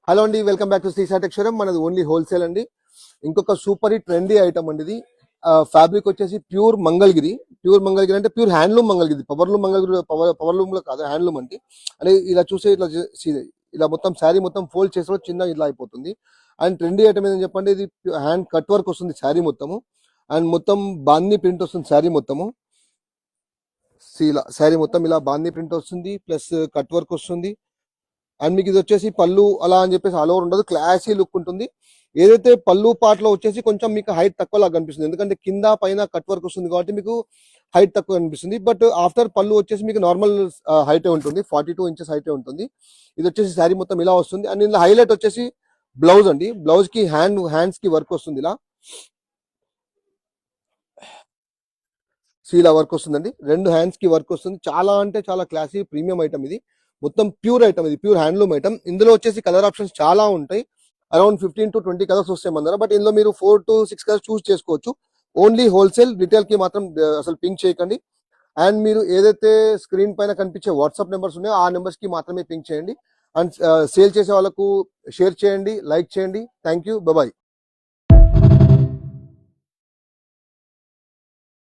Hello అండి, welcome back to శ్రీశాటేశ్వరం. మనది only wholesale అండి. ఇంకొక సూపర్ హిట్ ట్రెండీ ఐటమ్ అండి ఇది. ఫ్యాబ్రిక్ వచ్చేసి ప్యూర్ మంగళగిరి. ప్యూర్ మంగళగిరి అంటే pure handloom Mangalagiri, powerloom Mangalagiri, powerloom లో కాదు, హ్యాండ్లూమ్ అంటే. అంటే ఇలా చూసే ఇలా మొత్తం శారీ మొత్తం ఫోల్డ్ చేసిన చిన్న ఇలా అయిపోతుంది. అండ్ ట్రెండీ ఐటమ్ ఏదని చెప్పండి, ఇది హ్యాండ్ కట్ వర్క్ వస్తుంది శారీ మొత్తము. అండ్ మొత్తం బాందీ ప్రింట్ వస్తుంది శారీ మొత్తము. ఇలా శారీ మొత్తం ఇలా బాందీ ప్రింట్ వస్తుంది, ప్లస్ కట్ వర్క్ వస్తుంది. అండ్ మీకు ఇది వచ్చేసి పళ్ళు అలా అని చెప్పేసి ఆల్ ఓవర్ ఉండదు, క్లాసీ లుక్ ఉంటుంది. ఏదైతే పళ్ళు పార్ట్ లో వచ్చేసి కొంచెం మీకు హైట్ తక్కువ లాగా కనిపిస్తుంది, ఎందుకంటే కింద పైన కట్ వర్క్ వస్తుంది కాబట్టి మీకు హైట్ తక్కువ కనిపిస్తుంది. బట్ ఆఫ్టర్ పళ్ళు వచ్చేసి మీకు నార్మల్ హైటే ఉంటుంది, 42 ఇంచెస్ హైటే ఉంటుంది. ఇది వచ్చేసి శారీ మొత్తం ఇలా వస్తుంది. అండ్ ఇందులో హైలైట్ వచ్చేసి బ్లౌజ్ అండి. బ్లౌజ్ కి హ్యాండ్స్ కి వర్క్ వస్తుంది ఇలా. ఇలా వర్క్ వస్తుందండి, రెండు హ్యాండ్స్ కి వర్క్ వస్తుంది. చాలా అంటే చాలా క్లాసీ ప్రీమియం ఐటమ్ ఇది. మొత్తం ప్యూర్ ఐటమ్, ఇది ప్యూర్ హ్యాండ్లూమ్ ఐటమ్. ఇందులో వచ్చేసి కలర్ ఆప్షన్స్ చాలా ఉంటాయి, అరౌండ్ 15 to 20 కలర్స్ వస్తాయి మన దగ్గర. బట్ ఇందులో మీరు 4 to 6 కలర్స్ చూస్ చేసుకోవచ్చు. ఓన్లీ హోల్సేల్, రిటైల్ కి మాత్రం అసలు పింక్ చేయకండి. అండ్ మీరు ఏదైతే స్క్రీన్ పైన కనిపించే వాట్సాప్ నెంబర్స్ ఉన్నాయో ఆ నెంబర్స్ కి మాత్రమే పింక్ చేయండి. అండ్ సేల్ చేసే వాళ్ళకు షేర్ చేయండి, లైక్ చేయండి. Thank you, bye.